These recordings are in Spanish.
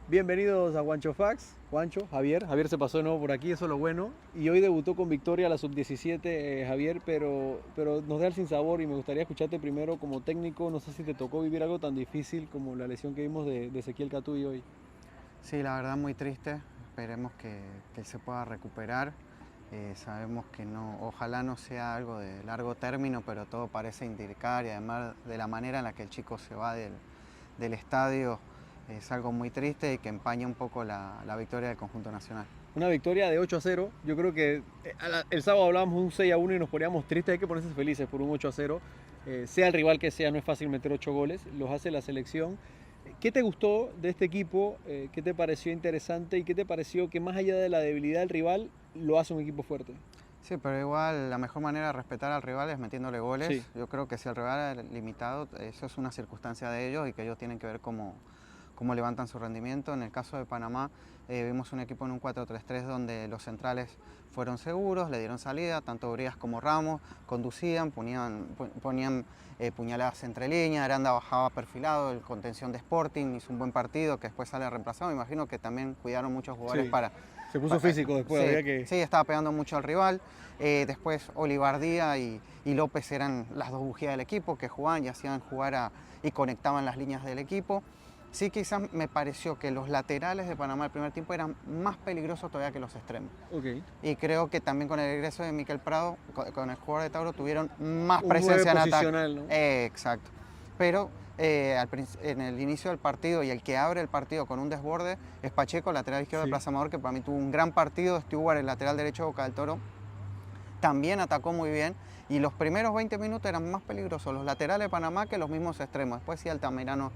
Bienvenidos a Juancho Fax. Juancho, Javier se pasó de nuevo por aquí, eso es lo bueno. Y hoy debutó con victoria la sub-17, Javier, pero nos da el sinsabor y me gustaría escucharte primero como técnico. No sé si te tocó vivir algo tan difícil como la lesión que vimos de Ezequiel Catuy hoy. Sí, la verdad muy triste. Esperemos que se pueda recuperar. Sabemos que no, ojalá no sea algo de largo término, pero todo parece indicar y además de la manera en la que el chico se va del estadio es algo muy triste y que empaña un poco la victoria del conjunto nacional. Una victoria de 8-0. Yo creo que el sábado hablábamos de un 6-1 y nos poníamos tristes. Hay que ponerse felices por un 8-0. Sea el rival que sea, no es fácil meter 8 goles. Los hace la selección. ¿Qué te gustó de este equipo? ¿Qué te pareció interesante? ¿Y qué te pareció que más allá de la debilidad del rival, lo hace un equipo fuerte? Sí, pero igual la mejor manera de respetar al rival es metiéndole goles. Sí. Yo creo que si el rival es limitado, eso es una circunstancia de ellos y que ellos tienen que ver cómo levantan su rendimiento. En el caso de Panamá, vimos un equipo en un 4-3-3 donde los centrales fueron seguros, le dieron salida, tanto Brías como Ramos conducían, ponían puñaladas entre líneas, Aranda bajaba perfilado, el contención de Sporting hizo un buen partido que después sale reemplazado. Me imagino que también cuidaron muchos jugadores Sí. para... Se puso físico después, Sí, había que... sí, estaba pegando mucho al rival. Después Olivardía y López eran las dos bujías del equipo que jugaban y hacían jugar y conectaban las líneas del equipo. Sí, quizás me pareció que los laterales de Panamá el primer tiempo eran más peligrosos todavía que los extremos. Okay. Y creo que también con el regreso de Miquel Prado, con el jugador de Tauro, tuvieron más Un presencia en 9 ataque. posicional, ¿no? Exacto. Pero en el inicio del partido y el que abre el partido con un desborde es Pacheco, lateral izquierdo de Plaza Amador, que para mí tuvo un gran partido. Stewart, el lateral derecho de Boca del Toro, también atacó muy bien y los primeros 20 minutos eran más peligrosos los laterales de Panamá que los mismos extremos. Después sí Altamirano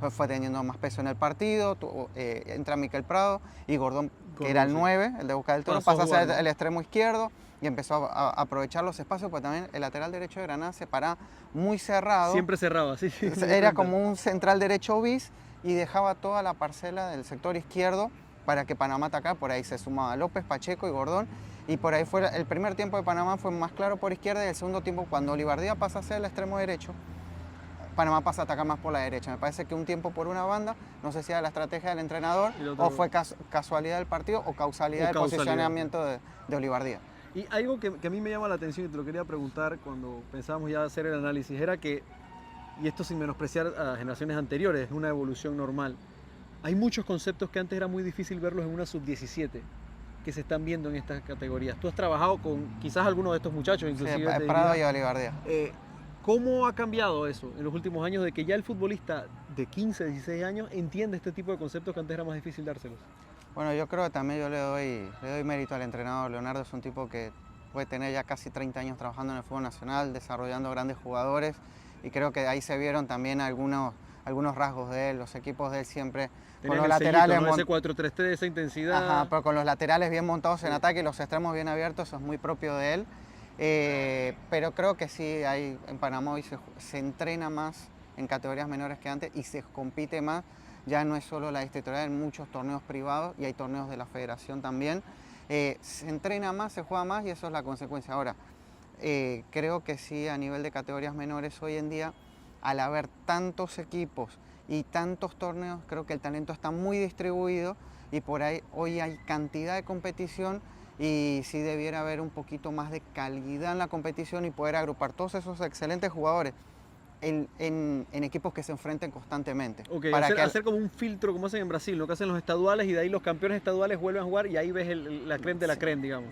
fue teniendo más peso en el partido, entra Miquel Prado y Gordón, que era el 9, el de Boca del Toro, pasa a ser el extremo izquierdo y empezó a aprovechar los espacios, pues también el lateral derecho de Granada se paraba muy cerrado. Siempre cerraba, sí. Era como un central derecho bis y dejaba toda la parcela del sector izquierdo para que Panamá atacara. Por ahí se sumaba López, Pacheco y Gordón. Y por ahí fue el primer tiempo de Panamá fue más claro por izquierda y el segundo tiempo, cuando Olivardía pasa a ser el extremo derecho, Panamá pasa a atacar más por la derecha. Me parece que un tiempo por una banda, no sé si era la estrategia del entrenador o fue casualidad del partido o causalidad del posicionamiento de Olivardía. Y algo que a mí me llama la atención y te lo quería preguntar cuando pensábamos ya hacer el análisis, era que, y esto sin menospreciar a generaciones anteriores, es una evolución normal, hay muchos conceptos que antes era muy difícil verlos en una sub-17 que se están viendo en estas categorías. Tú has trabajado con quizás algunos de estos muchachos, inclusive. Sí, Prado y Olivardía. ¿Cómo ha cambiado eso en los últimos años de que ya el futbolista de 15, 16 años entiende este tipo de conceptos que antes era más difícil dárselos? Bueno, yo creo que también yo le doy mérito al entrenador. Leonardo es un tipo que puede tener ya casi 30 años trabajando en el fútbol nacional, desarrollando grandes jugadores y creo que ahí se vieron también algunos rasgos de él. Los equipos de él siempre tenían con los el laterales, sellito, ¿no? Ese 4-3-3, esa intensidad. Ajá, pero con los laterales bien montados en ataque y los extremos bien abiertos, eso es muy propio de él. Pero creo que sí, en Panamá hoy se entrena más en categorías menores que antes y se compite más. Ya no es solo la distrital, hay muchos torneos privados y hay torneos de la federación también. Se entrena más, se juega más y eso es la consecuencia. Ahora, creo que sí, a nivel de categorías menores hoy en día, al haber tantos equipos y tantos torneos, creo que el talento está muy distribuido y por ahí hoy hay cantidad de competición y sí debiera haber un poquito más de calidad en la competición y poder agrupar todos esos excelentes jugadores en equipos que se enfrenten constantemente. Okay, para hacer como un filtro, como hacen en Brasil, lo que hacen los estaduales y de ahí los campeones estaduales vuelven a jugar y ahí ves la creme de la creme, digamos.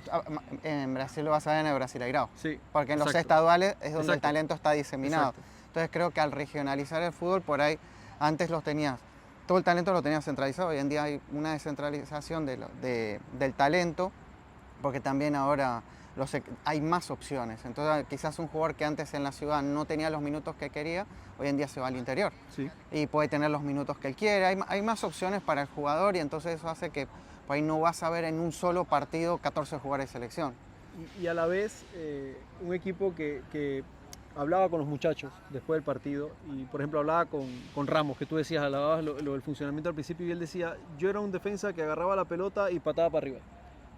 En Brasil lo vas a ver en el Brasileirao, sí, porque en los estaduales es donde el talento está diseminado. Entonces creo que al regionalizar el fútbol, por ahí antes todo el talento lo tenías centralizado, hoy en día hay una descentralización del talento, porque también ahora hay más opciones. Entonces quizás un jugador que antes en la ciudad no tenía los minutos que quería, hoy en día se va al interior y puede tener los minutos que él quiere. Hay más opciones para el jugador y entonces eso hace que por ahí no vas a ver en un solo partido 14 jugadores de selección. Y a la vez un equipo que hablaba con los muchachos después del partido y por ejemplo hablaba con Ramos, que tú decías, hablabas lo del funcionamiento al principio y él decía, yo era un defensa que agarraba la pelota y pataba para arriba.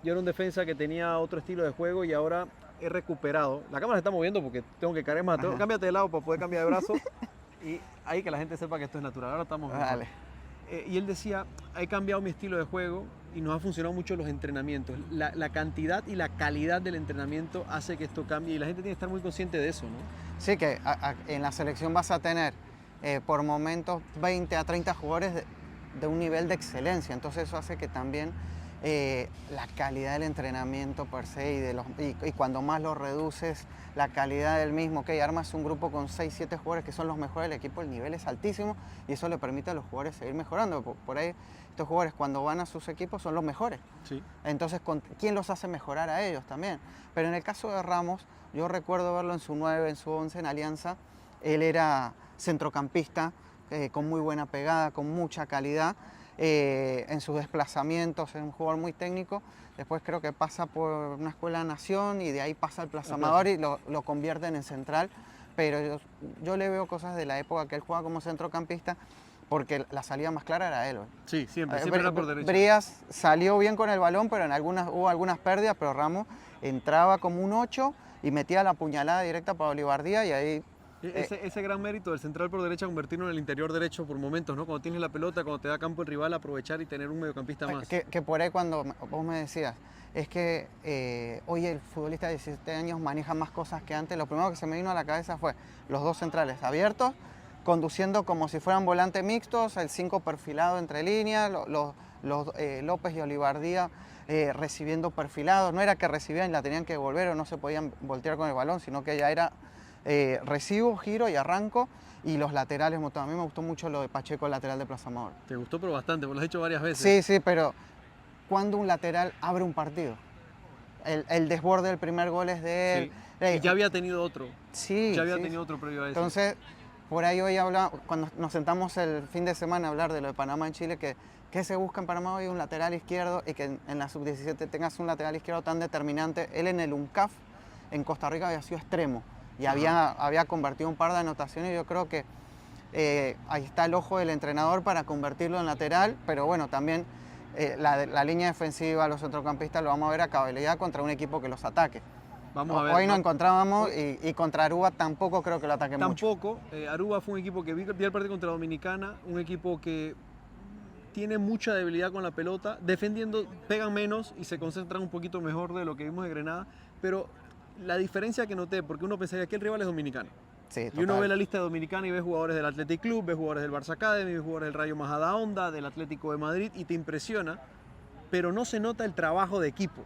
Yo era un defensa que tenía otro estilo de juego y ahora he recuperado. La cámara se está moviendo porque tengo que cargar más. Cámbiate de lado para poder cambiar de brazo. Y ahí que la gente sepa que esto es natural. Ahora estamos... Dale. y él decía, he cambiado mi estilo de juego y nos ha funcionado mucho los entrenamientos. La cantidad y la calidad del entrenamiento hace que esto cambie y la gente tiene que estar muy consciente de eso, ¿no? Sí, que en la selección vas a tener por momentos 20 a 30 jugadores de un nivel de excelencia, entonces eso hace que también la calidad del entrenamiento per se y cuando más lo reduces, la calidad del mismo, que armas un grupo con 6, 7 jugadores que son los mejores del equipo, el nivel es altísimo y eso le permite a los jugadores seguir mejorando. Por ahí estos jugadores cuando van a sus equipos son los mejores. Sí. Entonces, ¿quién los hace mejorar a ellos también? Pero en el caso de Ramos, yo recuerdo verlo en su 9, en su 11 en Alianza, él era centrocampista, con muy buena pegada, con mucha calidad. En sus desplazamientos, es un jugador muy técnico. Después creo que pasa por una escuela de Nación y de ahí pasa al Plaza Amador y lo convierten en central. Pero yo le veo cosas de la época que él jugaba como centrocampista, porque la salida más clara era él. Sí, siempre era por derecha. Brías salió bien con el balón, pero hubo algunas pérdidas, pero Ramos entraba como un 8 y metía la puñalada directa para Olivardía y ahí... Ese gran mérito del central por derecha, convertirlo en el interior derecho por momentos, ¿no? Cuando tienes la pelota, cuando te da campo el rival, aprovechar y tener un mediocampista más. Que por ahí cuando vos me decías, es que hoy el futbolista de 17 años maneja más cosas que antes, lo primero que se me vino a la cabeza fue los dos centrales abiertos, conduciendo como si fueran volantes mixtos, el 5 perfilado entre líneas, López y Olivardía recibiendo perfilados. No era que recibían y la tenían que devolver o no se podían voltear con el balón, sino que ya era... recibo, giro y arranco, y los laterales, a mí me gustó mucho lo de Pacheco, el lateral de Plaza Amador. Te gustó, pero bastante, porque lo has hecho varias veces. Sí, pero cuando un lateral abre un partido, el desborde del primer gol es de él. Sí. Y ya había tenido otro. Sí. Ya había tenido otro previo a eso. Entonces, por ahí hoy cuando nos sentamos el fin de semana a hablar de lo de Panamá en Chile, que se busca en Panamá hoy un lateral izquierdo y que en la sub-17 tengas un lateral izquierdo tan determinante. Él en el UNCAF, en Costa Rica, había sido extremo. Y había convertido un par de anotaciones y yo creo que ahí está el ojo del entrenador para convertirlo en lateral, pero bueno, también la línea defensiva, los centrocampistas lo vamos a ver a cabalidad contra un equipo que los ataque. Vamos a ver. Hoy no encontrábamos y contra Aruba tampoco creo que lo ataquen mucho. Tampoco. Aruba fue un equipo que vi el partido contra Dominicana, un equipo que tiene mucha debilidad con la pelota, defendiendo pegan menos y se concentran un poquito mejor de lo que vimos de Grenada, pero la diferencia que noté, porque uno pensaría que el rival es dominicano. Sí, y uno ve la lista de Dominicana y ve jugadores del Athletic Club, ve jugadores del Barça Academy, ve jugadores del Rayo Majadahonda, del Atlético de Madrid y te impresiona, pero no se nota el trabajo de equipo.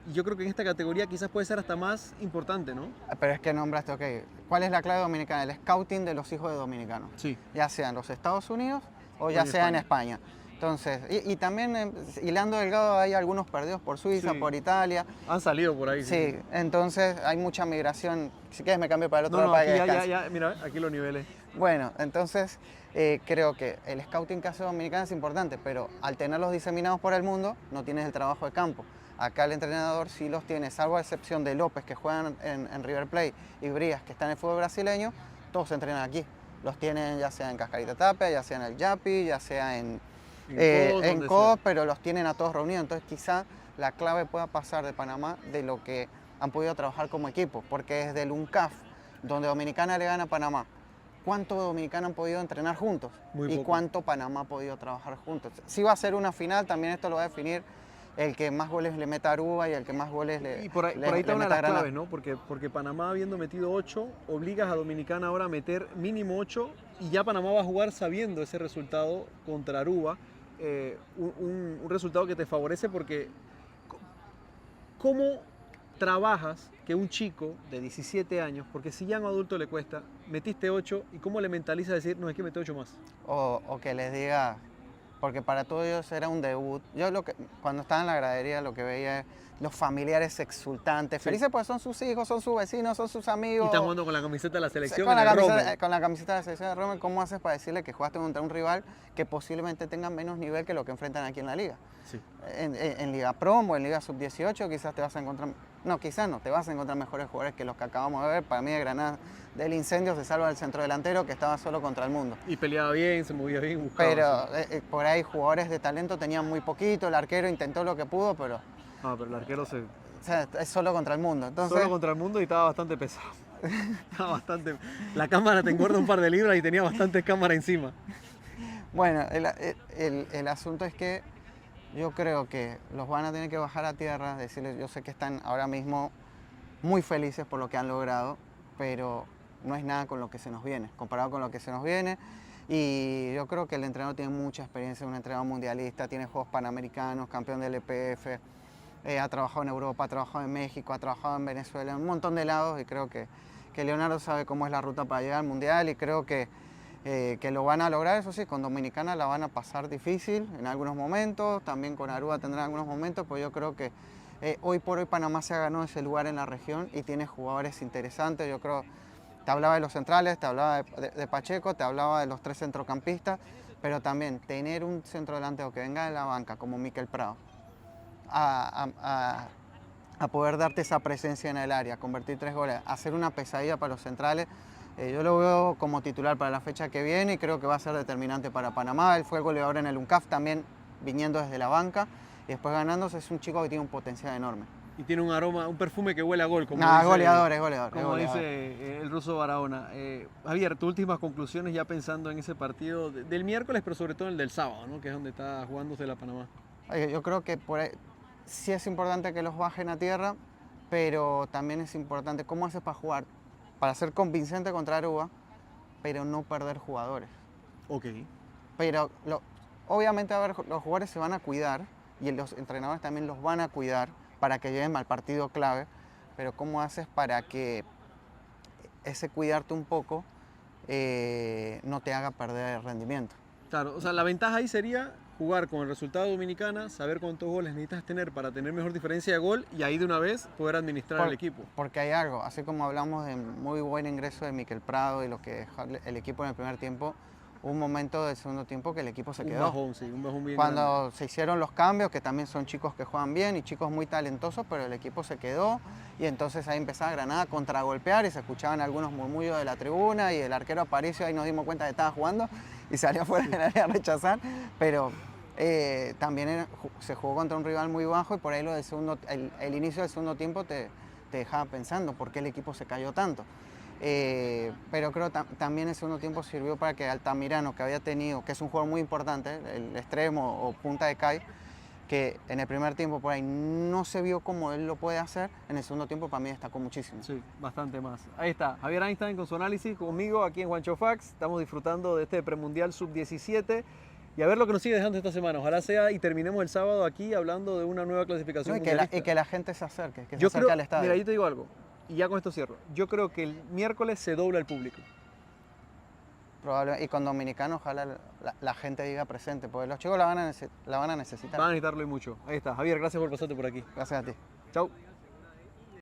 Y yo creo que en esta categoría quizás puede ser hasta más importante, ¿no? Pero es que nombraste, ¿cuál es la clave dominicana? El scouting de los hijos de dominicanos. Sí. Ya sea en los Estados Unidos o ya sea en España. Entonces, y también hilando delgado hay algunos perdidos por Suiza, sí, por Italia. Han salido por ahí. Sí, entonces hay mucha migración. Si quieres me cambio para el otro lado no, para que aquí ya, mira, aquí los niveles. Bueno, entonces creo que el scouting que hace Dominicana es importante, pero al tenerlos diseminados por el mundo no tienes el trabajo de campo. Acá el entrenador sí los tiene, salvo a excepción de López, que juegan en River Plate, y Brías, que está en el fútbol brasileño, todos se entrenan aquí. Los tienen ya sea en Cascarita Tapia, ya sea en el Yapi, ya sea en COD, pero los tienen a todos reunidos. Entonces quizá la clave pueda pasar de Panamá de lo que han podido trabajar como equipo, porque desde el UNCAF, donde Dominicana le gana a Panamá, ¿cuánto Dominicana han podido entrenar juntos? Muy y poco. ¿Cuánto Panamá ha podido trabajar juntos? Si va a ser una final, también esto lo va a definir el que más goles le meta a Aruba y el que más goles le Y por ahí está una de las claves, ¿no? Porque Panamá, habiendo metido 8, obligas a Dominicana ahora a meter mínimo 8 y ya Panamá va a jugar sabiendo ese resultado contra Aruba. Un resultado que te favorece porque ¿cómo trabajas que un chico de 17 años, porque si ya a un adulto le cuesta, metiste 8 y cómo le mentalizas decir, no, es que mete 8 más? O que les diga, porque para todos ellos era un debut. Yo cuando estaba en la gradería lo que veía es los familiares exultantes, Sí. felices pues son sus hijos, son sus vecinos, son sus amigos. Y están jugando con la camiseta de la selección. Con Con la camiseta de la selección de Roma, ¿cómo haces para decirle que jugaste contra un rival que posiblemente tenga menos nivel que lo que enfrentan aquí en la liga? Sí. En Liga Promo, en Liga Sub-18 quizás te vas a encontrar, no, quizás no, te vas a encontrar mejores jugadores que los que acabamos de ver. Para mí de Granada del incendio se salva el centrodelantero que estaba solo contra el mundo. Y peleaba bien, se movía bien, buscaba. Pero por ahí jugadores de talento tenían muy poquito, el arquero intentó lo que pudo, pero... No, pero el arquero O sea, es solo contra el mundo. Entonces, solo contra el mundo y estaba bastante pesado. Estaba bastante... La cámara te engorda un par de libras y tenía bastante cámara encima. Bueno, el asunto es que yo creo que los van a tener que bajar a tierra, decirles, yo sé que están ahora mismo muy felices por lo que han logrado, pero no es nada con lo que se nos viene, comparado con lo que se nos viene. Y yo creo que el entrenador tiene mucha experiencia, un entrenador mundialista, tiene Juegos Panamericanos, campeón del EPF, ha trabajado en Europa, ha trabajado en México, ha trabajado en Venezuela, en un montón de lados, y creo que Leonardo sabe cómo es la ruta para llegar al Mundial, y creo que lo van a lograr. Eso sí, con Dominicana la van a pasar difícil en algunos momentos, también con Aruba tendrán algunos momentos, pues yo creo que hoy por hoy Panamá se ha ganado ese lugar en la región y tiene jugadores interesantes. Yo creo, te hablaba de los centrales, te hablaba de Pacheco, te hablaba de los 3 centrocampistas, pero también tener un centro delantero que venga de la banca como Mikel Prado a poder darte esa presencia en el área, convertir 3 goles, hacer una pesadilla para los centrales. Yo lo veo como titular para la fecha que viene y creo que va a ser determinante para Panamá. Él fue el goleador en el UNCAF también, viniendo desde la banca y después ganándose. Es un chico que tiene un potencial enorme. Y tiene un aroma, un perfume que huele a gol. Como No, dice, es goleador, es goleador. Como dice el ruso Barahona. Javier, tus últimas conclusiones ya pensando en ese partido del miércoles, pero sobre todo el del sábado, ¿no? Que es donde está jugándose la Panamá. Yo creo que por ahí, sí es importante que los bajen a tierra, pero también es importante cómo haces para jugar, para ser convincente contra Aruba, pero no perder jugadores. Ok. Pero obviamente los jugadores se van a cuidar y los entrenadores también los van a cuidar para que lleguen al partido clave, pero cómo haces para que ese cuidarte un poco no te haga perder el rendimiento. Claro, o sea, la ventaja ahí sería jugar con el resultado de Dominicana, saber cuántos goles necesitas tener para tener mejor diferencia de gol y ahí de una vez poder administrar el equipo. Porque hay algo, así como hablamos de muy buen ingreso de Mikel Prado y lo que dejó el equipo en el primer tiempo, hubo un momento del segundo tiempo que el equipo se quedó. Un bajón bien Cuando grande. se hicieron los cambios, que también son chicos que juegan bien y chicos muy talentosos, pero el equipo se quedó y entonces ahí empezaba Granada a contragolpear y se escuchaban algunos murmullos de la tribuna y el arquero Aparicio ahí nos dimos cuenta que estaba jugando y salió fuera del área a rechazar, pero también se jugó contra un rival muy bajo y por ahí el inicio del segundo tiempo te dejaba pensando por qué el equipo se cayó tanto. Pero creo que también el segundo tiempo sirvió para que Altamirano, que había tenido, que es un jugador muy importante, el extremo o punta de Kai, que en el primer tiempo por ahí no se vio como él lo puede hacer, en el segundo tiempo para mí destacó muchísimo. Sí, bastante más. Ahí está, Javier Einstein con su análisis conmigo aquí en Juancho Fax. Estamos disfrutando de este premundial sub-17 y a ver lo que nos sigue dejando esta semana. Ojalá sea y terminemos el sábado aquí hablando de una nueva clasificación. No, y que la gente se acerque, que se Yo acerque creo, al estadio. mira, yo te digo algo, y ya con esto cierro. Yo creo que el miércoles se dobla el público. Probablemente, y con Dominicano ojalá la gente diga presente, porque los chicos la van a necesitar. Van a necesitarlo y mucho. Ahí está, Javier, gracias por pasarte por aquí. Gracias a ti. Chao.